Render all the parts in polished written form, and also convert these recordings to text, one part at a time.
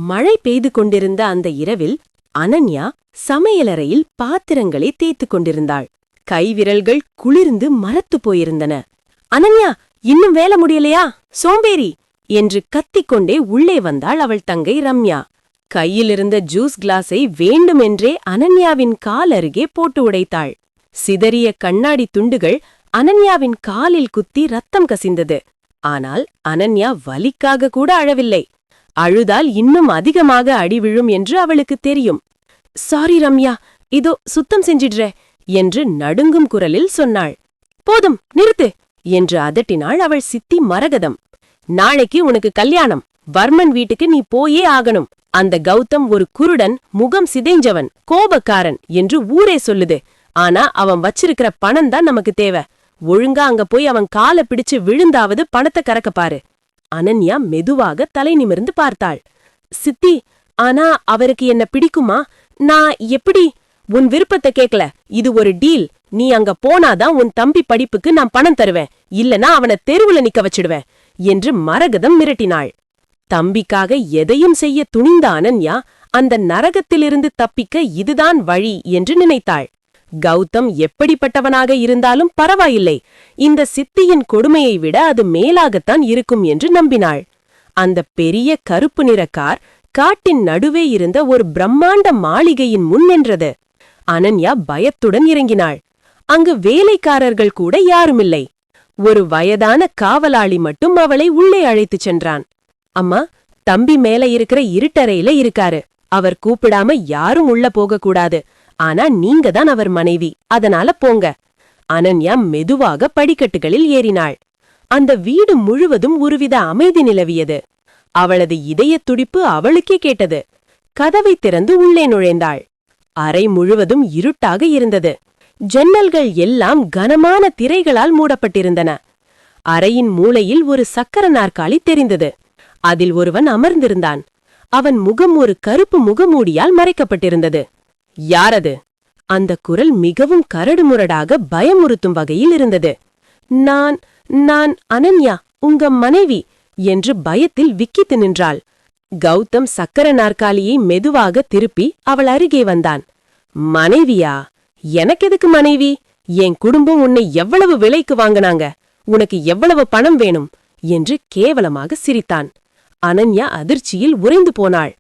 மழை பெய்து கொண்டிருந்த அந்த இரவில் அனன்யா சமையலறையில் பாத்திரங்களை தேய்த்துக் கொண்டிருந்தாள். கைவிரல்கள் குளிர்ந்து மரத்துப் போயிருந்தன. அனன்யா, இன்னும் வேலை முடியலையா? சோம்பேறி என்று கத்திக்கொண்டே உள்ளே வந்தாள் அவள் தங்கை ரம்யா. கையிலிருந்த ஜூஸ் கிளாஸை வேண்டுமென்றே அனன்யாவின் கால் அருகே போட்டு உடைத்தாள். சிதறிய கண்ணாடி துண்டுகள் அனன்யாவின் காலில் குத்தி ரத்தம் கசிந்தது. ஆனால் அனன்யா வலிக்காக கூட அழவில்லை. அழுதால் இன்னும் அதிகமாக அடி விழும் என்று அவளுக்கு தெரியும். சாரி ரம்யா, இதோ சுத்தம் செஞ்சிடுற என்று நடுங்கும் குரலில் சொன்னாள். போதும், நிறுத்து என்று அதட்டினாள் அவள் சித்தி மரகதம். நாளைக்கு உனக்கு கல்யாணம். வர்மன் வீட்டுக்கு நீ போயே ஆகணும். அந்த கௌதம் ஒரு குருடன், முகம் சிதைஞ்சவன், கோபக்காரன் என்று ஊரே சொல்லுது. ஆனா அவன் வச்சிருக்கிற பணம் தான் நமக்கு தேவை. ஒழுங்கா அங்க போய் அவன் காலை பிடிச்சு விழுந்தாவது பணத்தை கறக்க பாரு. அனன்யா மெதுவாக தலை நிமிர்ந்து பார்த்தாள். சித்தி, ஆனா அவருக்கு என்ன பிடிக்குமா? நான் எப்படி? உன் விருப்பத்தை கேக்கல. இது ஒரு டீல். நீ அங்க போனாதான் உன் தம்பி படிப்புக்கு நான் பணம் தருவேன். இல்லனா அவனை தெருவுல நிக்க வச்சிடுவேன் என்று மரகதம் மிரட்டினாள். தம்பிக்காக எதையும் செய்ய துணிந்த அனன்யா அந்த நரகத்திலிருந்து தப்பிக்க இதுதான் வழி என்று நினைத்தாள். கௌதம் எப்படிப்பட்டவனாக இருந்தாலும் பரவாயில்லை, இந்த சித்தியின் கொடுமையை விட அது மேலாகத்தான் இருக்கும் என்று நம்பினாள். அந்த பெரிய கருப்பு நிற கார் காட்டின் நடுவே இருந்த ஒரு பிரம்மாண்ட மாளிகையின் முன் நின்றது. அனன்யா பயத்துடன் இறங்கினாள். அங்கு வேலைக்காரர்கள் கூட யாருமில்லை. ஒரு வயதான காவலாளி மட்டும் அவளை உள்ளே அழைத்துச் சென்றான். அம்மா, தம்பி மேல இருக்கிற இருட்டறையில இருக்காரு. அவர் கூப்பிடாம யாரும் உள்ள போகக்கூடாது. ஆனா நீங்க தான் அவர் மனைவி, அதனால போங்க. அனன்யா மெதுவாக படிக்கட்டுகளில் ஏறினாள். அந்த வீடு முழுவதும் ஒருவித அமைதி நிலவியது. அவளது இதயத் துடிப்பு அவளுக்கே கேட்டது. கதவை திறந்து உள்ளே நுழைந்தாள். அறை முழுவதும் இருட்டாக இருந்தது. ஜன்னல்கள் எல்லாம் கனமான திரைகளால் மூடப்பட்டிருந்தன. அறையின் மூலையில் ஒரு சக்கர நாற்காலி தெரிந்தது. அதில் ஒருவன் அமர்ந்திருந்தான். அவன் முகம் ஒரு கருப்பு முகமூடியால் மறைக்கப்பட்டிருந்தது. யாரது? அந்த குரல் மிகவும் கரடுமுரடாக பயமுறுத்தும் வகையில் இருந்தது. நான் அனன்யா, உங்க மனைவி என்று பயத்தில் விக்கித்து நின்றாள். கௌதம் சக்கர நாற்காலியை மெதுவாக திருப்பி அவள் அருகே வந்தான். மனைவியா? எனக்கெதுக்கு மனைவி? என் குடும்பம் உன்னை எவ்வளவு விலைக்கு வாங்கினாங்க? உனக்கு எவ்வளவு பணம் வேணும் என்று கேவலமாக சிரித்தான். அனன்யா அதிர்ச்சியில் உறைந்து போனாள்.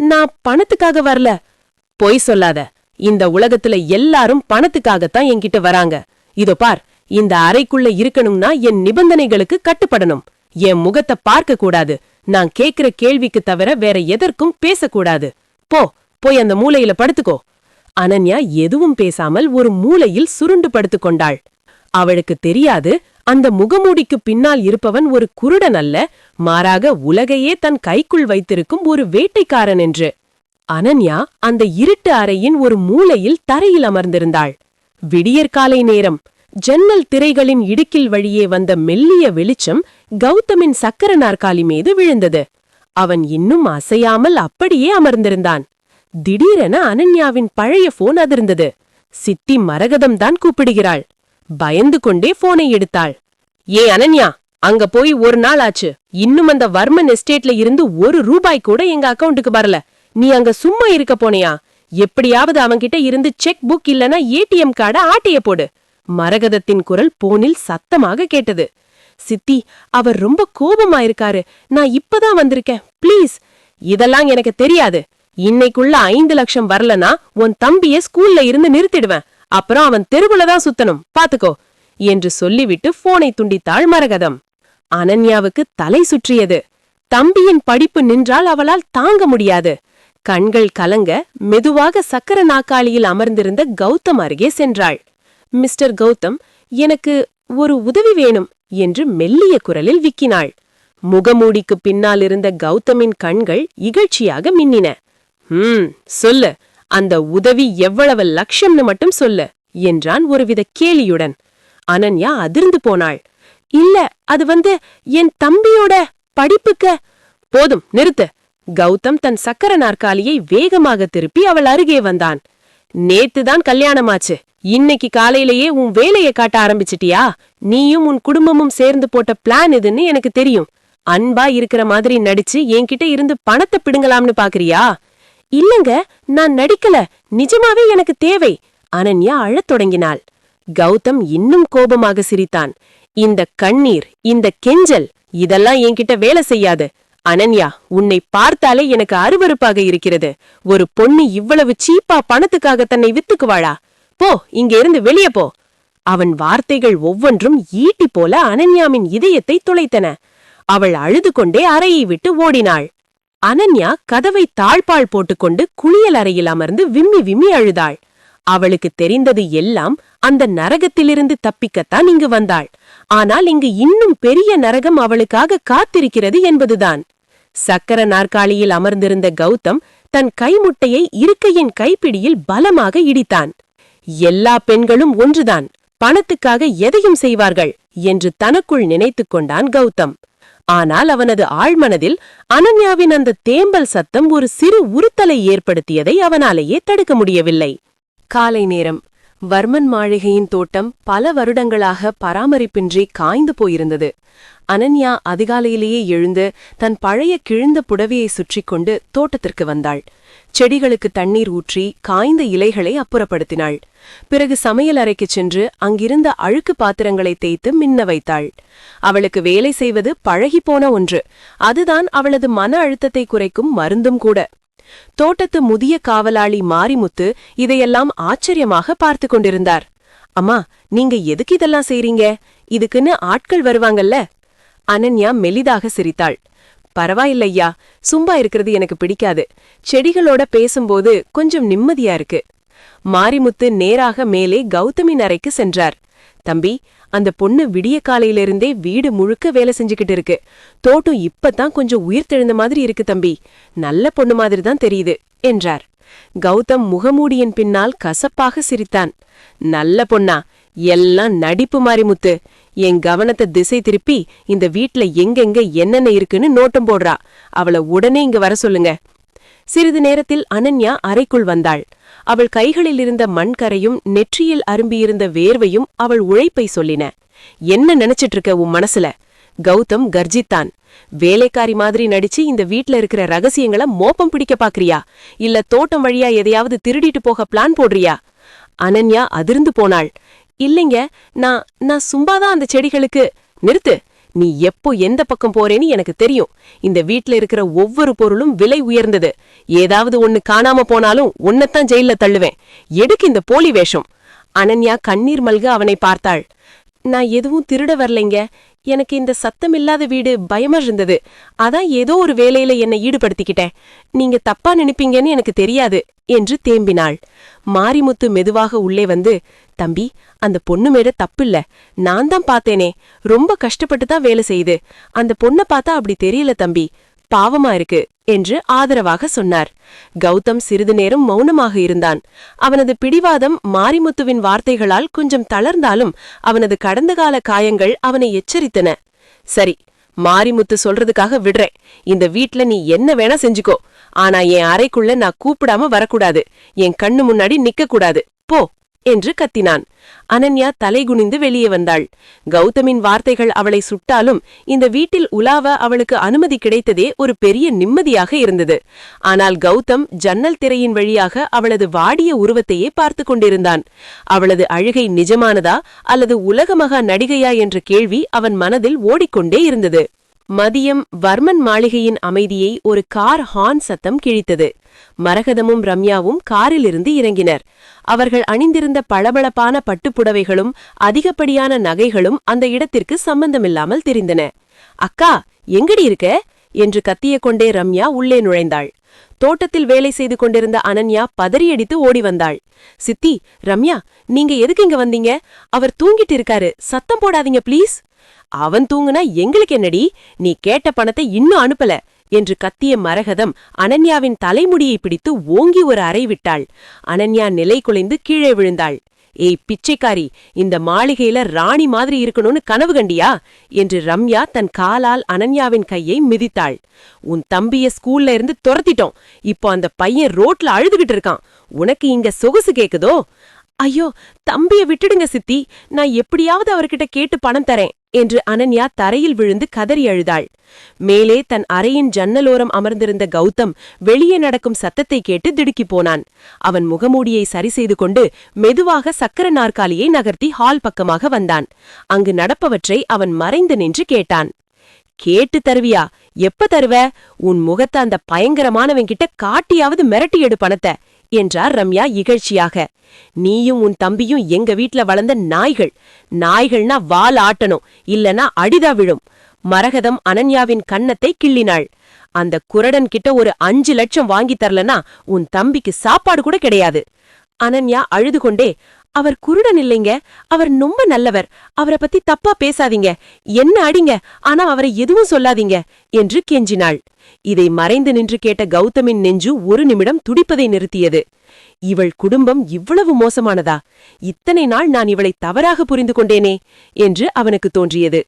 நான் பணத்துக்காக வரல. பொய் சொல்லாத. இந்த உலகத்துல எல்லாரும் பணத்துக்காகத்தான் என்கிட்ட வராங்க. இதோ பார், இந்த அறைக்குள்ள இருக்கணும்னா என் நிபந்தனைகளுக்கு கட்டுப்படணும். என் முகத்தை பார்க்க கூடாது. நான் கேக்குற கேள்விக்கு தவிர வேற எதற்கும் பேசக்கூடாது. போய் அந்த மூலையில படுத்துக்கோ. அனன்யா எதுவும் பேசாமல் ஒரு மூலையில் சுருண்டு படுத்துக் கொண்டாள். அவளுக்கு தெரியாது, அந்த முகமூடிக்கு பின்னால் இருப்பவன் ஒரு குருடன் அல்ல, மாறாக உலகையே தன் கைக்குள் வைத்திருக்கும் ஒரு வேட்டைக்காரன் என்று. அனன்யா அந்த இருட்டு அறையின் ஒரு மூலையில் தரையில் அமர்ந்திருந்தாள். விடியற்காலை நேரம். ஜன்னல் திரைகளின் இடுக்கில் வழியே வந்த மெல்லிய வெளிச்சம் கௌதமின் சக்கர நாற்காலி மீது விழுந்தது. அவன் இன்னும் அசையாமல் அப்படியே அமர்ந்திருந்தான். திடீரென அனன்யாவின் பழைய போன் அதிர்ந்தது. சித்தி மரகதம்தான் கூப்பிடுகிறாள். பயந்து கொண்டே போனை எடுத்தாள். ஏ அனன்யா, அங்க போய் ஒரு நாள் ஆச்சு. இன்னும் அந்த வர்மன் எஸ்டேட்ல இருந்து ₹1 கூட எங்க அக்கவுண்டுக்கு வரல. நீ அங்க சும்மா இருக்க போனியா? எப்படியாவது அவன்கிட்ட இருந்து செக் புக் இல்லனா ஏடிஎம் கார்டை ஆட்டிய போடு. மரகதத்தின் குரல் போனில் சத்தமாக கேட்டது. சித்தி, அவர் ரொம்ப கோபமாயிருக்காரு. நான் இப்பதான் வந்திருக்கேன், ப்ளீஸ். இதெல்லாம் எனக்கு தெரியாது. இன்னைக்குள்ள 5 லட்சம் வரலனா உன் தம்பிய ஸ்கூல்ல இருந்து நிறுத்திடுவேன். அப்புறம் அவன் தெருவுலதான் சுத்தணும், பாத்துக்கோ என்று சொல்லிவிட்டு போனை துண்டித்தாள் மரகதம். அனன்யாவுக்கு தலை சுற்றியது. தம்பியின் படிப்பு நின்றால் அவளால் தாங்க முடியாது. கண்கள் கலங்க மெதுவாக சக்கர நாற்காலியில் அமர்ந்திருந்த கௌதம் அருகே சென்றாள். மிஸ்டர் கௌதம், எனக்கு ஒரு உதவி வேணும் என்று மெல்லிய குரலில் விக்கினாள். முகமூடிக்கு பின்னால் இருந்த கௌதமின் கண்கள் இகழ்ச்சியாக மின்னின. சொல்லு, அந்த உதவி எவ்வளவு லட்சம்னு மட்டும் சொல்லு என்றான் ஒருவித கேலியுடன். அனன்யா அதிர்ந்து போனாள். இல்ல, அது என் தம்பியோட படிப்புக்கு. போதும், நிறுத்து. கௌதம் தன் சக்கர நாற்காலியை வேகமாக திருப்பி அவள் அருகே வந்தான். நேத்துதான் கல்யாணமாச்சு. இன்னைக்கு காலையிலேயே உன் வேலையை காட்ட ஆரம்பிச்சிட்டியா? நீயும் உன் குடும்பமும் சேர்ந்து போட்ட பிளான் இதுன்னு எனக்கு தெரியும். அன்பா இருக்கிற மாதிரி நடிச்சு என்கிட்ட இருந்து பணத்தை பிடுங்கலாம்னு பாக்குறியா? இல்லங்க, நான் நடிக்கல, நிஜமாவே எனக்கு தேவை. அனன்யா அழத் தொடங்கினாள். கௌதம் இன்னும் கோபமாக சிரித்தான். இந்த கண்ணீர், இந்த கெஞ்சல், இதெல்லாம் என்கிட்ட வேலை செய்யாது. அனன்யா, உன்னை பார்த்தாலே எனக்கு அருவருப்பாக இருக்கிறது. ஒரு பொண்ணு இவ்வளவு சீப்பா பணத்துக்காக தன்னை வித்துக்குவாளா? போ, இங்க இருந்து வெளியே போ. அவன் வார்த்தைகள் ஒவ்வொன்றும் ஈட்டி போல அனன்யாவின் இதயத்தை துளைத்தன. அவள் அழுது கொண்டே அறையை விட்டு ஓடினாள். அனன்யா கதவை தாழ்பாள் போட்டுக்கொண்டு குளியல் அறையில் அமர்ந்து விம்மி விம்மி அழுதாள். அவளுக்கு தெரிந்தது எல்லாம் அந்த நரகத்திலிருந்து தப்பிக்கத்தான் இங்கு வந்தாள். ஆனால் இங்கு இன்னும் பெரிய நரகம் அவளுக்காக காத்திருக்கிறது என்பதுதான். சக்கர நாற்காலியில் அமர்ந்திருந்த கௌதம் தன் கைமுட்டையை இருக்கையின் கைப்பிடியில் பலமாக இடித்தான். எல்லா பெண்களும் ஒன்றுதான், பணத்துக்காக எதையும் செய்வார்கள் என்று தனக்குள் நினைத்துக் கொண்டான் கௌதம். ஆனால் அவனது ஆழ்மனதில் அனன்யாவின் அந்த தேம்பல் சத்தம் ஒரு சிறு உறுத்தலை ஏற்படுத்தியதை அவனாலேயே தடுக்க முடியவில்லை. காலை நேரம். வர்மன் மாளிகையின் தோட்டம் பல வருடங்களாக பராமரிப்பின்றி காய்ந்து போயிருந்தது. அனன்யா அதிகாலையிலேயே எழுந்து தன் பழைய கிழிந்த புடவையை சுற்றிக் கொண்டு தோட்டத்திற்கு வந்தாள். செடிகளுக்கு தண்ணீர் ஊற்றி காய்ந்த இலைகளை அப்புறப்படுத்தினாள். பிறகு சமையல் அறைக்குச் சென்று அங்கிருந்த அழுக்கு பாத்திரங்களை தேய்த்து மின்ன வைத்தாள். அவளுக்கு வேலை செய்வது பழகிப்போன ஒன்று. அதுதான் அவளது மன அழுத்தத்தை குறைக்கும் மருந்தும் கூட. தோட்டத்து முதிய காவலாளி மாரிமுத்து இதையெல்லாம் ஆச்சரியமாக பார்த்து கொண்டிருந்தார். அம்மா, நீங்க எதுக்கு இதெல்லாம் செய்றீங்க? இதுக்குன்னு ஆட்கள் வருவாங்கல்ல? அனன்யா மெலிதாக சிரித்தாள். பரவாயில்லையா, சும்மா இருக்கிறது எனக்கு பிடிக்காது. செடிகளோட பேசும்போது கொஞ்சம் நிம்மதியா இருக்கு. மாரிமுத்து நேராக மேலே கௌதமின் அறைக்கு சென்றார். தம்பி, அந்த பொண்ணு விடிய காலையிலிருந்தே வீடு முழுக்க வேலை செஞ்சுக்கிட்டு இருக்கு. தோட்டம் இப்பதான் கொஞ்சம் உயிர் தெழுந்த மாதிரி இருக்கு தம்பி. நல்ல பொண்ணு மாதிரி தான் தெரியுது என்றார். கௌதம் முகமூடியின் பின்னால் கசப்பாக சிரித்தான். நல்ல பொண்ணா? எல்லாம் நடிப்பு மாரிமுத்து. என் கவனத்தை திசை திருப்பி இந்த வீட்ல எங்கெங்க என்னென்ன இருக்குன்னு நோட்டம் போடுறா. அவளை உடனே இங்க வர சொல்லுங்க. சிறிது நேரத்தில் அனன்யா அறைக்குள் வந்தாள். அவள் கைகளில் இருந்த மண்கரையும் நெற்றியில் அரும்பியிருந்த வேர்வையும் அவள் உழைப்பை சொல்லின. என்ன நினைச்சிட்டு இருக்க உன் மனசுல? கௌதம் கர்ஜித்தான். வேலைக்காரி மாதிரி நடிச்சு இந்த வீட்ல இருக்கிற ரகசியங்களை மோப்பம் பிடிக்க பாக்குறியா? இல்ல தோட்டம் வழியா எதையாவது திருடிட்டு போக பிளான் போடுறியா? அனன்யா அதிர்ந்து போனாள். இல்லைங்க, நான் சும்மாதான் அந்த செடிகளுக்கு. நிறுத்து. நீ எப்போ எந்த பக்கம் போறேன்னு எனக்கு தெரியும். இந்த வீட்ல இருக்கிற ஒவ்வொரு பொருளும் விலை உயர்ந்தது. ஏதாவது ஒன்னு காணாம போனாலும் உன்னைத்தான் ஜெயில தள்ளுவேன். எதுக்கு இந்த போலி வேஷம்? அனன்யா கண்ணீர் மல்க அவனை பார்த்தாள். நான் எதுவும் திருட வரலைங்க. எனக்கு இந்த சத்தமில்லாத வீடு பயமா இருந்தது. அதான் ஏதோ ஒரு வேலையில என்னை ஈடுபடுத்திக்கிட்டேன். நீங்க தப்பா நினைப்பீங்கன்னு எனக்கு தெரியாது என்று தேம்பினாள். மாரிமுத்து மெதுவாக உள்ளே வந்து, தம்பி, அந்த பொண்ணு மேல தப்பில்ல. நான் தான் பார்த்தேனே. ரொம்ப கஷ்டப்பட்டு தான் வேலை செய்யுது. அந்த பொண்ணை பார்த்தா அப்படி தெரியல தம்பி. பாவமா இருக்கு என்று ஆதரவாக சொன்னார். கௌதம் சிறிது நேரம் மௌனமாக இருந்தான். அவனது பிடிவாதம் மாரிமுத்துவின் வார்த்தைகளால் கொஞ்சம் தளர்ந்தாலும் அவனது கடந்த கால காயங்கள் அவனை எச்சரித்தன. சரி, மாரிமுத்து சொல்றதுக்காக விடுறேன். இந்த வீட்ல நீ என்ன வேணா செஞ்சுக்கோ. ஆனா என் அறைக்குள்ள நான் கூப்பிடாம வரக்கூடாது. என் கண்ணு முன்னாடி நிக்க கூடாது. போ என்று கத்தினான். அனன்யா தலைகுனிந்து வெளியே வந்தாள். கௌதமின் வார்த்தைகள் அவளை சுட்டாலும் இந்த வீட்டில் உலாவ அவளுக்கு அனுமதி கிடைத்ததே ஒரு பெரிய நிம்மதியாக இருந்தது. ஆனால் கௌதம் ஜன்னல் திரையின் வழியாக அவளது வாடிய உருவத்தையே பார்த்து கொண்டிருந்தான். அவளது அழுகை நிஜமானதா அல்லது உலகமகா நடிகையா என்ற கேள்வி அவன் மனதில் ஓடிக்கொண்டே இருந்தது. மதியம் வர்மன் மாளிகையின் அமைதியை ஒரு கார் ஹார்ன் சத்தம் கிழித்தது. மரகதமும் ரம்யாவும் காரிலிருந்து இறங்கினர். அவர்கள் அணிந்திருந்த பளபளப்பான பட்டுப்புடவைகளும் அதிகப்படியான நகைகளும் அந்த இடத்திற்கு சம்பந்தமில்லாமல் தெரிந்தன. அக்கா, எங்கடி இருக்க என்று கத்திய கொண்டே ரம்யா உள்ளே நுழைந்தாள். தோட்டத்தில் வேலை செய்து கொண்டிருந்த அனன்யா பதறியடித்து ஓடி வந்தாள். சித்தி, ரம்யா, நீங்க எதுக்கு இங்க வந்தீங்க? அவர் தூங்கிட்டு இருக்காரு, சத்தம் போடாதீங்க ப்ளீஸ். அவன் தூங்குனா எங்களுக்கு என்னடி? நீ கேட்ட பணத்தை இன்னும் அனுப்பல என்று கத்திய மரகதம் அனன்யாவின் தலைமுடியை பிடித்து ஓங்கி ஒரு அறை விட்டாள். அனன்யா நிலை குலைந்து கீழே விழுந்தாள். ஏய் பிச்சைக்காரி, இந்த மாளிகையில ராணி மாதிரி இருக்கணும்னு கனவு கண்டியா என்று ரம்யா தன் காலால் அனன்யாவின் கையை மிதித்தாள். உன் தம்பிய ஸ்கூல்ல இருந்து துரத்திட்டோம். இப்போ அந்த பையன் ரோட்ல அழுதுகிட்டு இருக்கான். உனக்கு இங்க சொகுசு கேக்குதோ? ஐயோ, தம்பிய விட்டுடுங்க சித்தி. நான் எப்படியாவது அவர்கிட்ட கேட்டு பணம் தரேன் என்று அனன்யா தரையில் விழுந்து கதறி அழுதாள். மேலே தன் அறையின் ஜன்னலோரம் அமர்ந்திருந்த கௌதம் வெளியே நடக்கும் சத்தத்தை கேட்டு திடுக்கிப் போனான். அவன் முகமூடியை சரி செய்து கொண்டு மெதுவாக சக்கர நாற்காலியை நகர்த்தி ஹால் பக்கமாக வந்தான். அங்கு நடப்பவற்றை அவன் மறைந்து நின்று கேட்டான். கேட்டு தருவியா? எப்ப தருவ? உன் முகத்தை அந்த பயங்கரமானவன்கிட்ட காட்டியாவது மிரட்டி எடு பணத்தை என்றார் ரம்யா இகழ்ச்சியாக. நீயும் உன் தம்பியும் எங்க வீட்ல வளர்ந்த நாய்கள். நாய்கள்னா வால் ஆட்டணும், இல்லனா அடிதா விழும். மரகதம் அனன்யாவின் கன்னத்தை கிள்ளினாள். அந்த குரடன் கிட்ட ஒரு 5 லட்சம் வாங்கி தரலனா உன் தம்பிக்கு சாப்பாடு கூட கிடையாது. அனன்யா அழுது கொண்டே, அவர் குருடன் இல்லைங்க, அவர் ரொம்ப நல்லவர், அவரை பத்தி தப்பா பேசாதீங்க, என்ன அடிங்க, ஆனா அவரை எதுவும் சொல்லாதீங்க என்று கெஞ்சினாள். இதை மறைந்து நின்று கேட்ட கௌதமின் நெஞ்சு ஒரு நிமிடம் துடிப்பதை நிறுத்தியது. இவள் குடும்பம் இவ்வளவு மோசமானதா? இத்தனை நாள் நான் இவளை தவறாக புரிந்து கொண்டேனே என்று அவனுக்கு தோன்றியது.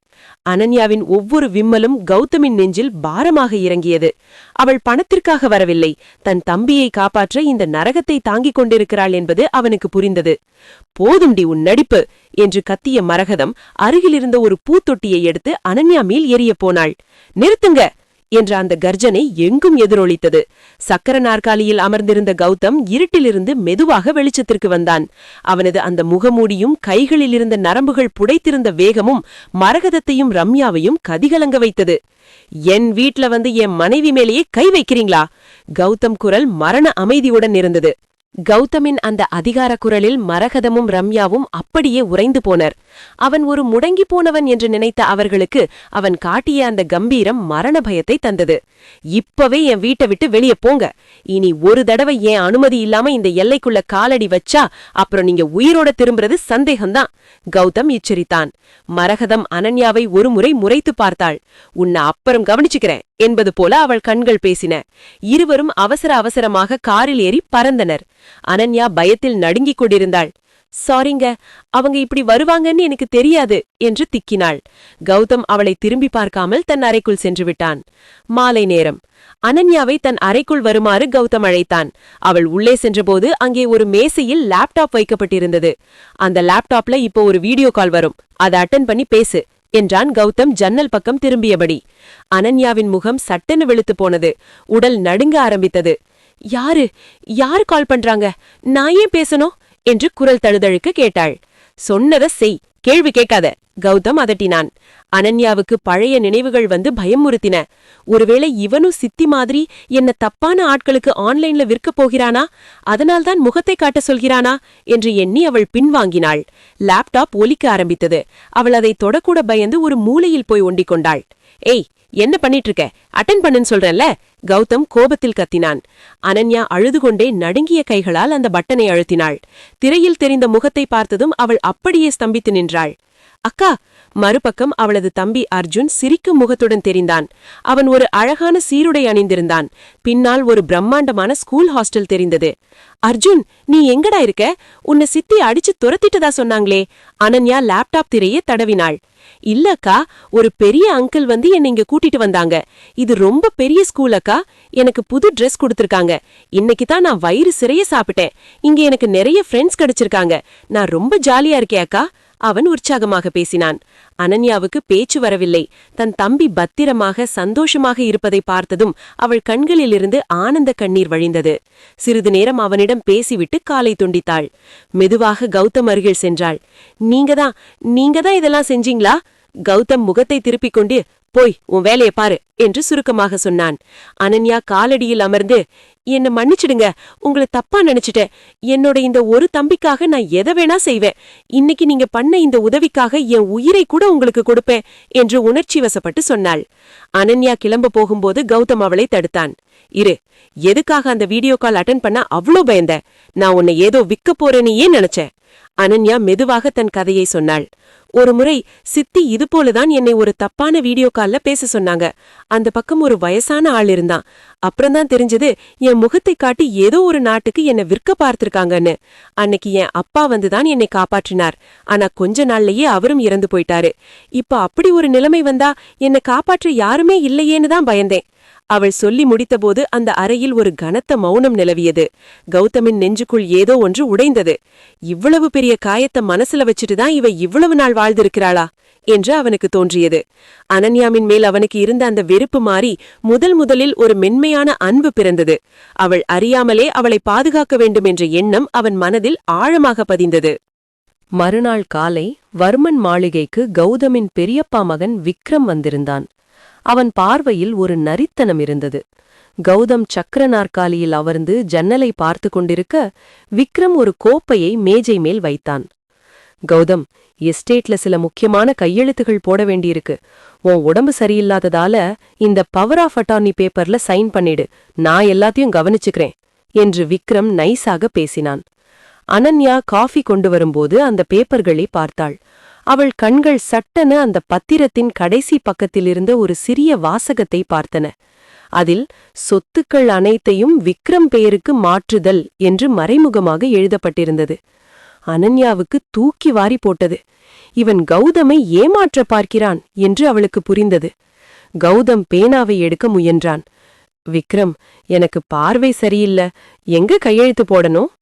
அனன்யாவின் ஒவ்வொரு விம்மலும் கௌதமின் நெஞ்சில் பாரமாக இறங்கியது. அவள் பணத்திற்காக வரவில்லை, தன் தம்பியை காப்பாற்ற இந்த நரகத்தை தாங்கிக் கொண்டிருக்கிறாள் என்பது அவனுக்கு புரிந்தது. போதும்டி உன் நடிப்பு என்று கத்திய மரகதம் அருகிலிருந்த ஒரு பூத்தொட்டியை எடுத்து அனன்யா மேல் எறிய போனாள். நிறுத்துங்க என்ற அந்த கர்ஜனை எங்கும் எதிரொலித்தது. சக்கர நாற்காலியில் அமர்ந்திருந்த கௌதம் இருட்டிலிருந்து மெதுவாக வெளிச்சத்திற்கு வந்தான். அவனது அந்த முகமூடியும் கைகளில் இருந்த நரம்புகள் புடைத்திருந்த வேகமும் மரகதத்தையும் ரம்யாவையும் கதிகலங்க வைத்தது. என் வீட்ல வந்து என் மனைவி மேலேயே கை வைக்கிறீங்களா? கௌதம் குரல் மரண அமைதியுடன் இருந்தது. கௌதமின் அந்த அதிகார குரலில் மரகதமும் ரம்யாவும் அப்படியே உறைந்து போனர். அவன் ஒரு முடங்கி போனவன் என்று நினைத்த அவர்களுக்கு அவன் காட்டிய அந்த கம்பீரம் மரண பயத்தை தந்தது. இப்பவே என் வீட்டை விட்டு வெளியே போங்க. இனி ஒரு தடவை என் அனுமதி இல்லாம இந்த எல்லைக்குள்ள காலடி வச்சா அப்புறம் நீங்க உயிரோட திரும்புறது சந்தேகம்தான், கௌதம் எச்சரித்தான். மரகதம் அனன்யாவை ஒருமுறை முறைத்து பார்த்தாள். உன்னை அப்புறம் கவனிச்சுக்கிறேன் என்பது போல அவள் கண்கள் பேசின. இருவரும் அவசர அவசரமாக காரில் ஏறி பறந்தனர். அனன்யா பயத்தில் நடுங்கிக் கொண்டிருந்தாள். சாரிங்க, அவங்க இப்படி வருவாங்கன்னு எனக்கு தெரியாது என்று திக்கினாள். கௌதம் அவளை திரும்பி பார்க்காமல் தன் அறைக்குள் சென்று விட்டான். மாலை நேரம். அனன்யாவை தன் அறைக்குள் வருமாறு கௌதம் அழைத்தான். அவள் உள்ளே சென்றபோது அங்கே ஒரு மேசையில் லேப்டாப் வைக்கப்பட்டிருந்தது. அந்த லேப்டாப்ல இப்போ ஒரு வீடியோ கால் வரும், அதை அட்டெண்ட் பண்ணி பேசு என்றான் கௌதம் ஜன்னல் பக்கம் திரும்பியபடி. அனன்யாவின் முகம் சட்டென்னு வெளுத்து போனது. உடல் நடுங்க ஆரம்பித்தது. யாரு கால் பண்றாங்க? நான் ஏன் பேசணும் என்று குரல் தழுதழுக்க கேட்டாள். சொன்னத செய், கேள்வி கேட்காத, கௌதம் அதட்டினான். அனன்யாவுக்கு பழைய நினைவுகள் வந்து பயமுறுத்தின. ஒருவேளை இவனும் சித்தி மாதிரி என்ன தப்பான ஆட்களுக்கு ஆன்லைன்ல விற்கப் போகிறானா? அதனால்தான் முகத்தை காட்ட சொல்கிறானா என்று எண்ணி அவள் பின்வாங்கினாள். லேப்டாப் ஒலிக்க ஆரம்பித்தது. அவள் அதை தொடக்கூட பயந்து ஒரு மூலையில் போய் ஒண்டிக் கொண்டாள். ஏய், என்ன பண்ணிட்டு இருக்க? அட்டெண்ட் பண்ணுன்னு சொல்றேன்ல, கௌதம் கோபத்தில் கத்தினான். அனன்யா அழுதுகொண்டே நடுங்கிய கைகளால் அந்த பட்டனை அழுத்தினாள். திரையில் தெரிந்த முகத்தை பார்த்ததும் அவள் அப்படியே ஸ்தம்பித்து நின்றாள். அக்கா! மறுபக்கம் அவளது தம்பி அர்ஜுன் சிரிக்கும் முகத்துடன் தெரிந்தான். அவன் ஒரு அழகான சீருடை அணிந்திருந்தான். பின்னால் ஒரு பிரம்மாண்டமான ஸ்கூல் ஹாஸ்டல் தெரிந்தது. அர்ஜுன், நீ எங்கடா இருக்க? உன்னை சித்தி அடிச்சு துரத்திட்டதா சொன்னாங்களே. அனன்யா லேப்டாப் திரையே தடவினாள். இல்லக்கா, ஒரு பெரிய அங்கிள் வந்து என்னை இங்க கூட்டிட்டு வந்தாங்க. இது ரொம்ப பெரிய ஸ்கூல் அக்கா. எனக்கு புது ட்ரெஸ் கொடுத்திருக்காங்க. இன்னைக்கு தான் நான் வயிறு சிறைய சாப்பிட்டேன். இங்க எனக்கு நிறைய ஃப்ரெண்ட்ஸ் கிடைச்சிருக்காங்க. நான் ரொம்ப ஜாலியா இருக்கேன் அக்கா, அவன் உற்சாகமாக பேசினான். அனன்யாவுக்கு பேச்சு வரவில்லை. தன் தம்பி பத்திரமாக சந்தோஷமாக இருப்பதை பார்த்ததும் அவள் கண்களிலிருந்து ஆனந்த கண்ணீர் வழிந்தது. சிறிது நேரம் அவனிடம் பேசிவிட்டு காலை துண்டித்தாள். மெதுவாக கௌதம் அருகில் சென்றாள். நீங்கதான் இதெல்லாம் செஞ்சீங்களா? கௌதம் முகத்தை திருப்பிக் கொண்டு, போய் உன் வேலையை பாரு என்று சுருக்கமாக சொன்னான். அனன்யா காலடியில் அமர்ந்து, என்ன மன்னிச்சிடுங்க, உங்களை தப்பா நினைச்சிட்டேன். என்னோட இந்த ஒரு தம்பிக்காக நான் எதை வேணா செய்வேன். இன்னைக்கு நீங்க பண்ண இந்த உதவிக்காக என் உயிரை கூட உங்களுக்கு கொடுப்பேன் என்று உணர்ச்சி வசப்பட்டு சொன்னாள். அனன்யா கிளம்ப போகும்போது கௌதம் அவளை தடுத்தான். இரு, எதுக்காக அந்த வீடியோ கால் அட்டெண்ட் பண்ண அவ்வளோ பயந்த? நான் உன்னை ஏதோ விற்க போறேன்னு ஏன் நினைச்சேன்? அனன்யா மெதுவாக தன் கதையை சொன்னாள். ஒரு முறை சித்தி இதுபோலதான் என்னை ஒரு தப்பான வீடியோ கால்ல பேச சொன்னாங்க. அந்த பக்கம் ஒரு வயசான ஆள் இருந்தான். அப்புறம்தான் தெரிஞ்சது என் முகத்தை காட்டி ஏதோ ஒரு நாட்டுக்கு என்னை விற்க பார்த்திருக்காங்கன்னு. அன்னைக்கு என் அப்பா வந்துதான் என்னை காப்பாற்றினார். ஆனா கொஞ்ச நாள்லயே அவரும் இறந்து போயிட்டாரு. இப்ப அப்படி ஒரு நிலைமை வந்தா என்னை காப்பாற்ற யாருமே இல்லையேன்னு தான் பயந்தேன். அவள் சொல்லி முடித்தபோது அந்த அறையில் ஒரு கனத்த மௌனம் நிலவியது. கௌதமின் நெஞ்சுக்குள் ஏதோ ஒன்று உடைந்தது. இவ்வளவு பெரிய பெரிய காயத்தை மனசுல வச்சுட்டு தான் இவ இவ்வளவு நாள் வாழ்ந்திருக்கிறாளா என்று அவனுக்கு தோன்றியது. அனன்யாவின் மேல் அவனுக்கு இருந்த அந்த வெறுப்பு மாறி முதலில் ஒரு மென்மையான அன்பு பிறந்தது. அவள் அறியாமலே அவளை பாதுகாக்க வேண்டும் என்ற எண்ணம் அவன் மனதில் ஆழமாக பதிந்தது. மறுநாள் காலை வர்மன் மாளிகைக்கு கௌதமின் பெரியப்பா மகன் விக்ரம் வந்திருந்தான். அவன் பார்வையில் ஒரு நரித்தனம் இருந்தது. கௌதம் சக்கர நாற்காலியில் அமர்ந்து ஜன்னலை பார்த்து கொண்டிருக்க விக்ரம் ஒரு கோப்பையை மேஜை மேல் வைத்தான். கௌதம், எஸ்டேட்ல சில முக்கியமான கையெழுத்துகள் போட வேண்டியிருக்கு. உன் உடம்பு சரியில்லாததால இந்த பவர் ஆஃப் அட்டார்னி பேப்பர்ல சைன் பண்ணிடு, நான் எல்லாத்தையும் கவனிச்சுக்கிறேன் என்று விக்ரம் நைஸாக பேசினான். அனன்யா காஃபி கொண்டு வரும்போது அந்த பேப்பர்களை பார்த்தாள். அவள் கண்கள் சட்டென அந்த பத்திரத்தின் கடைசி பக்கத்திலிருந்த ஒரு சிறிய வாசகத்தை பார்த்தன. அதில் சொத்துக்கள் அனைத்தையும் விக்ரம் பெயருக்கு மாற்றுதல் என்று மறைமுகமாக எழுதப்பட்டிருந்தது. அனன்யாவுக்கு தூக்கி வாரி போட்டது. இவன் கௌதமை ஏமாற்ற பார்க்கிறான் என்று அவளுக்கு புரிந்தது. கௌதம் பேனாவை எடுக்க முயன்றான். விக்ரம், எனக்கு பார்வை சரியில்ல, எங்க கையெழுத்து போடணும்?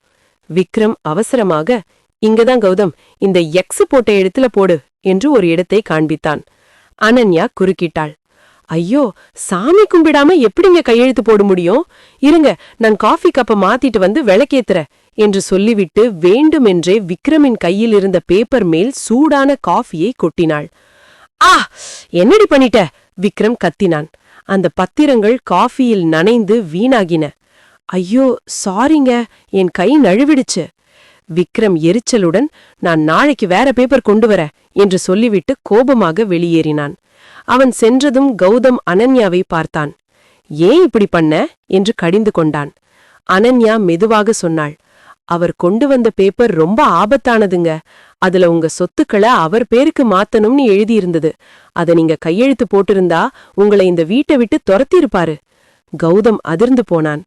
விக்ரம் அவசரமாக, இங்கதான் கௌதம், இந்த எக்ஸ் போட்ட எழுத்துல போடு என்று ஒரு இடத்தை காண்பித்தான். அனன்யா குறுக்கிட்டாள். ஐயோ, சாமி கும்பிடாம எப்படிங்க கையெழுத்து போட முடியும்? இருங்க, நான் காஃபி கப்ப மாத்திட்டு வந்து விளக்கேத்துற என்று சொல்லிவிட்டு வேண்டுமென்றே விக்ரமின் கையில் இருந்த பேப்பர் மேல் சூடான காஃபியை கொட்டினாள். ஆ, என்னடி பண்ணிட்ட? விக்ரம் கத்தினான். அந்த பத்திரங்கள் காஃபியில் நனைந்து வீணாகின. ஐயோ சாரிங்க, என் கை நழுவிடுச்சு. விக்ரம் எரிச்சலுடன், நான் நாளைக்கு வேற பேப்பர் கொண்டு வர என்று சொல்லிவிட்டு கோபமாக வெளியேறினான். அவன் சென்றதும் கௌதம் அனன்யாவை பார்த்தான். ஏன் இப்படி பண்ண என்று கடிந்து கொண்டான். அனன்யா மெதுவாக சொன்னாள். அவர் கொண்டு வந்த பேப்பர் ரொம்ப ஆபத்தானதுங்க. அதுல உங்க சொத்துக்களை அவர் பேருக்கு மாத்தணும்னு எழுதியிருந்தது. அத நீங்க கையெழுத்து போட்டிருந்தா உங்களை இந்த வீட்டை விட்டு துரத்திருப்பாரு. கௌதம் அதிர்ந்து போனான்.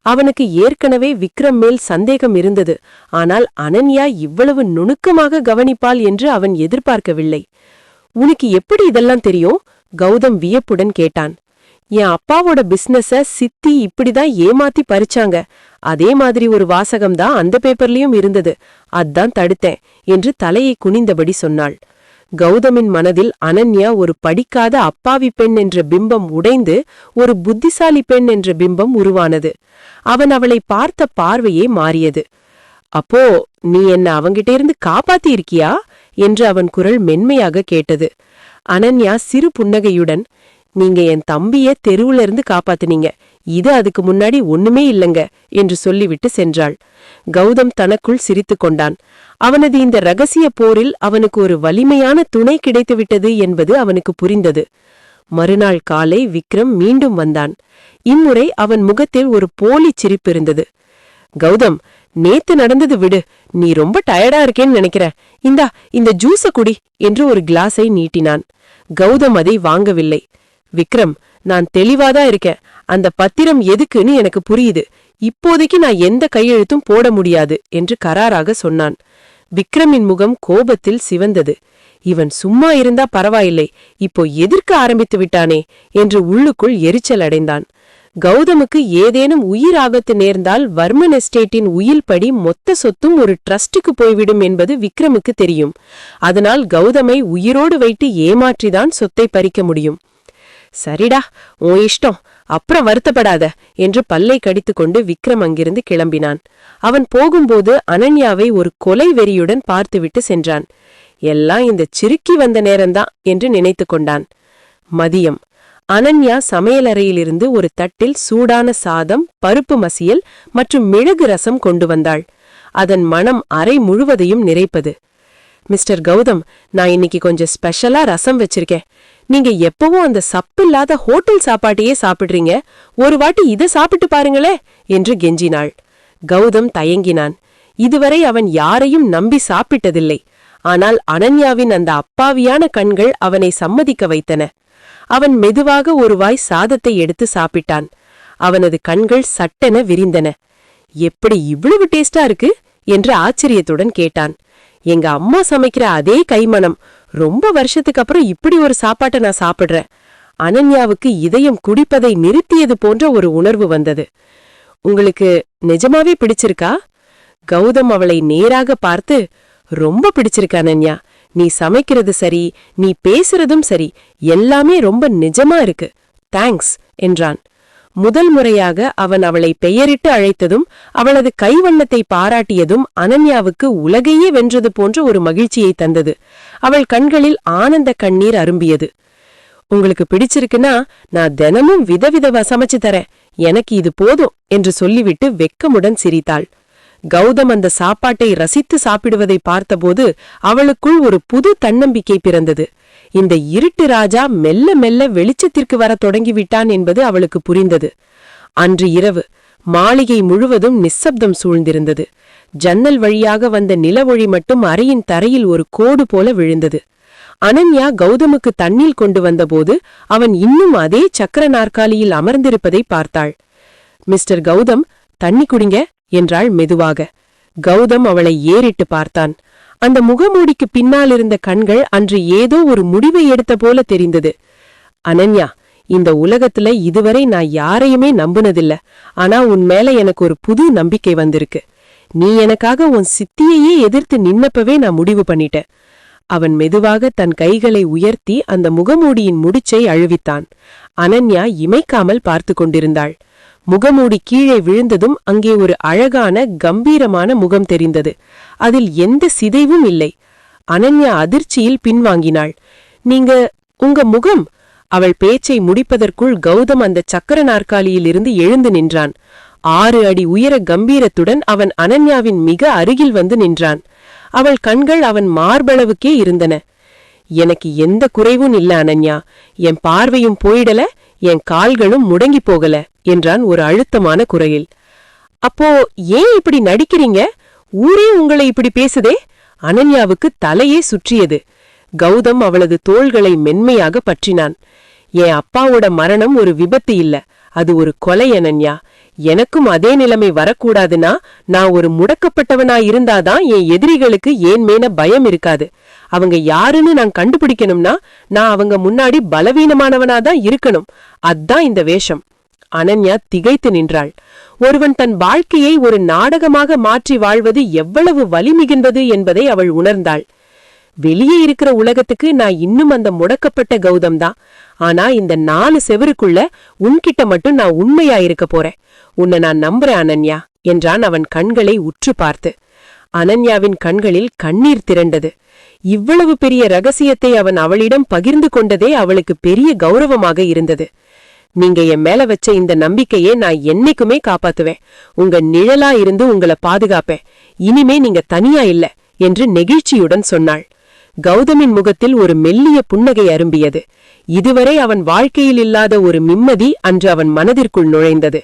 அவனுக்கு ஏற்கனவே விக்ரம் மேல் சந்தேகம் இருந்தது. ஆனால் அனன்யா இவ்வளவு நுணுக்கமாக கவனிப்பாள் என்று அவன் எதிர்பார்க்கவில்லை. உனக்கு எப்படி இதெல்லாம் தெரியும்? கௌதம் வியப்புடன் கேட்டான். என் அப்பாவோட பிசினஸ சித்தி இப்படிதான் ஏமாத்தி பறிச்சாங்க. அதே மாதிரி ஒரு வாசகம்தான் அந்த பேப்பர்லயும் இருந்தது. அதான் தடுத்தேன் என்று தலையை குனிந்தபடி சொன்னாள். கௌதமின் மனதில் அனன்யா ஒரு படிக்காத அப்பாவி பெண் என்ற பிம்பம் உடைந்து ஒரு புத்திசாலி பெண் என்ற பிம்பம் உருவானது. அவன் அவளை பார்த்த பார்வையே மாறியது. அப்போ நீ என்ன அவங்கிட்ட இருந்து காப்பாத்தி இருக்கியா என்று அவன் குரல் மென்மையாக கேட்டது. அனன்யா சிறு புன்னகையுடன், நீங்க என் தம்பிய தெருவுல இருந்து காப்பாத்தினீங்க, இது அதுக்கு முன்னாடி ஒண்ணுமே இல்லங்க என்று சொல்லிவிட்டு சென்றாள். கௌதம் தனக்குள் சிரித்து கொண்டான். அவனது இந்த ரகசிய போரில் அவனுக்கு ஒரு வலிமையான துணை கிடைத்துவிட்டது என்பது அவனுக்கு புரிந்தது. மறுநாள் காலை விக்ரம் மீண்டும் வந்தான். இம்முறை அவன் முகத்தில் ஒரு போலி சிரிப்பு இருந்தது. கௌதம், நேத்து நடந்தது விடு, நீ ரொம்ப டயர்டா இருக்கேன்னு நினைக்கிற, இந்தா இந்த ஜூஸ குடி என்று ஒரு கிளாஸை நீட்டினான். கௌதம் அதை வாங்கவில்லை. விக்ரம், நான் தெளிவாதான் இருக்கேன். அந்த பத்திரம் எதுக்குன்னு எனக்கு புரியுது. இப்போதைக்கு நான் எந்த கையெழுத்தும் போட முடியாது என்று கராராக சொன்னான். விக்ரமின் முகம் கோபத்தில் சிவந்தது. இவன் சும்மா இருந்தா பரவாயில்லை, இப்போ எதிர்க்க ஆரம்பித்து விட்டானே என்று உள்ளுக்குள் எரிச்சல் அடைந்தான். கௌதமுக்கு ஏதேனும் உயிர் ஆபத்து நேர்ந்தால் வர்மன் எஸ்டேட்டின் உயில்படி மொத்த சொத்தும் ஒரு ட்ரஸ்டுக்கு போய்விடும் என்பது விக்ரமுக்கு தெரியும். அதனால் கௌதமை உயிரோடு வைத்து ஏமாற்றிதான் சொத்தை பறிக்க முடியும். சரிடா, உன் இஷ்டம், அப்புறம் வருத்தப்படாத என்று பல்லை கடித்துக்கொண்டு விக்ரம் அங்கிருந்து கிளம்பினான். அவன் போகும்போது அனன்யாவை ஒரு கொலை வெறியுடன் பார்த்துவிட்டு சென்றான். எல்லாம் இந்த சிறுக்கி வந்த நேரம்தான் என்று நினைத்து கொண்டான். மதியம் அனன்யா சமையலறையிலிருந்து ஒரு தட்டில் சூடான சாதம், பருப்பு மசியல் மற்றும் மிளகு ரசம் கொண்டு வந்தாள். அதன் மனம் அறை முழுவதையும் நிறைப்பது. மிஸ்டர் கௌதம், நான் இன்னைக்கு கொஞ்சம் ஸ்பெஷலா ரசம் வச்சிருக்கேன். நீங்க எப்பவும் அந்த சப்பில்லாத ஹோட்டல் சாப்பாட்டையே சாப்பிடுறீங்க, ஒரு வாட்டி இதை சாப்பிட்டு பாருங்களே என்று கெஞ்சினாள். கௌதம் தயங்கினான். இதுவரை அவன் யாரையும் நம்பி சாப்பிட்டதில்லை. ஆனால் அனன்யாவின் அந்த அப்பாவியான கண்கள் அவனை சம்மதிக்க வைத்தன. அவன் மெதுவாக ஒரு வாய் சாதத்தை எடுத்து சாப்பிட்டான். அவனது கண்கள் சட்டென விரிந்தன. எப்படி இவ்வளவு டேஸ்டா இருக்கு என்று ஆச்சரியத்துடன் கேட்டான். எங்க அம்மா சமைக்கிற அதே கைமணம், ரொம்ப வருஷத்துக்கு அப்புறம் இப்படி ஒரு சாப்பாட்டை நான் சாப்பிடுறேன். அனன்யாவுக்கு இதயம் குடிப்பதை நிறுத்தியது போன்ற ஒரு உணர்வு வந்தது. உங்களுக்கு நிஜமாவே பிடிச்சிருக்கா? கௌதம் அவளை நேராக பார்த்து, ரொம்ப பிடிச்சிருக்கு அனன்யா. நீ சமைக்கிறது சரி, நீ பேசுறதும் சரி, எல்லாமே ரொம்ப நிஜமா இருக்கு. தேங்க்ஸ் என்றான். முதல் முறையாக அவன் அவளை பெயரிட்டு அழைத்ததும் அவளது கைவண்ணத்தை பாராட்டியதும் அனன்யாவுக்கு உலகையே வென்றது போன்ற ஒரு மகிழ்ச்சியை தந்தது. அவள் கண்களில் ஆனந்த கண்ணீர் அரும்பியது. உங்களுக்கு பிடிச்சிருக்குன்னா நான் தினமும் விதவிதவா சமைச்சு தரேன், எனக்கு இது போதும் என்று சொல்லிவிட்டு வெக்கமுடன் சிரித்தாள். கௌதம் அந்த சாப்பாட்டை ரசித்து சாப்பிடுவதை பார்த்தபோது அவளுக்குள் ஒரு புது தன்னம்பிக்கை பிறந்தது. இந்த இருட்டு ராஜா மெல்ல மெல்ல வெளிச்சத்திற்கு வரத் தொடங்கிவிட்டான் என்பது அவளுக்கு புரிந்தது. அன்று இரவு மாளிகை முழுவதும் நிசப்தம் சூழ்ந்திருந்தது. ஜன்னல் வழியாக வந்த நிலவொளி மட்டும் அறையின் தரையில் ஒரு கோடு போல விழுந்தது. அனன்யா கௌதமுக்கு தண்ணீர் கொண்டு வந்தபோது அவன் இன்னும் அதே சக்கர நாற்காலியில் அமர்ந்திருப்பதை பார்த்தாள். மிஸ்டர் கௌதம், தண்ணி குடிங்க என்றாள் மெதுவாக. கௌதம் அவளை ஏறிட்டு பார்த்தான். அந்த முகமூடிக்கு பின்னாலிருந்த கண்கள் அன்று ஏதோ ஒரு முடிவை எடுத்த போல தெரிந்தது. அனன்யா, இந்த உலகத்துல இதுவரை நான் யாரையுமே நம்புனதில்ல. ஆனா உன் மேல எனக்கு ஒரு புது நம்பிக்கை வந்திருக்கு. நீ எனக்காக உன் சித்தியையே எதிர்த்து நின்னப்பவே நான் முடிவு பண்ணிட்டேன். அவன் மெதுவாக தன் கைகளை உயர்த்தி அந்த முகமூடியின் முடிச்சை அழுவித்தான். அனன்யா இமைக்காமல் பார்த்து கொண்டிருந்தாள். முகமூடி கீழே விழுந்ததும் அங்கே ஒரு அழகான கம்பீரமான முகம் தெரிந்தது. அதில் எந்த சிதைவும் இல்லை. அனன்யா அதிர்ச்சியில் பின்வாங்கினாள். உங்க முகம்? அவள் பேச்சை முடிப்பதற்குள் கௌதம் அந்த சக்கர நாற்காலியில் இருந்து எழுந்து நின்றான். 6 அடி உயர கம்பீரத்துடன் அவன் அனன்யாவின் மிக அருகில் வந்து நின்றான். அவள் கண்கள் அவன் மார்பளவுக்கே இருந்தன. எனக்கு எந்த குறைவும் இல்ல அனன்யா. என் பார்வையும் போயிடல, என் கால்களும் முடங்கி போகல என்றான் ஒரு அழுத்தமான குரலில். அப்போ ஏன் இப்படி நடிக்கிறீங்க? ஊரே உங்களை இப்படி பேசுதே. அனன்யாவுக்கு தலையே சுற்றியது. கௌதம் அவளது தோள்களை மென்மையாக பற்றினான். என் அப்பாவோட மரணம் ஒரு விபத்து இல்ல, அது ஒரு கொலை அனன்யா. எனக்கும் அதே நிலைமை வரக்கூடாதுன்னா நான் ஒரு முடக்கப்பட்டவனாயிருந்தாதான் என் எதிரிகளுக்கு ஏன் மேல பயம் இருக்காது. அவங்க யாருன்னு நான் கண்டுபிடிக்கணும்னா நான் அவங்க முன்னாடி பலவீனமானவனாதான் இருக்கணும். அதான் இந்த வேஷம். அனன்யா திகைத்து நின்றாள். ஒருவன் தன் வாழ்க்கையை ஒரு நாடகமாக மாற்றி வாழ்வது எவ்வளவு வலிமிகுந்தது என்பதை அவள் உணர்ந்தாள். வெளியே இருக்கிற உலகத்துக்கு நான் இன்னும் அந்த முடக்கப்பட்ட கௌதம் தான். ஆனா இந்த 4 செவருக்குள்ள உன்கிட்ட மட்டும் நான் உண்மையா இருக்க போறேன். உன்னை நான் நம்புறேன் அனன்யா என்றான் அவன் கண்களை உற்று பார்த்து. அனன்யாவின் கண்களில் கண்ணீர் திரண்டது. இவ்வளவு பெரிய ரகசியத்தை அவன் அவளிடம் பகிர்ந்து கொண்டதே அவளுக்கு பெரிய கௌரவமாக இருந்தது. நீங்க என் மேல வச்ச இந்த நம்பிக்கையே நான் என்னைக்குமே காப்பாத்துவேன். உங்க நிழலா இருந்து உங்களை பாதுகாப்பேன். இனிமே நீங்க தனியா இல்ல என்று நெகிழ்ச்சியுடன் சொன்னாள். கௌதமின் முகத்தில் ஒரு மெல்லிய புன்னகை அரும்பியது. இதுவரை அவன் வாழ்க்கையில் இல்லாத ஒரு நிம்மதி அன்று அவன் மனதிற்குள் நுழைந்தது.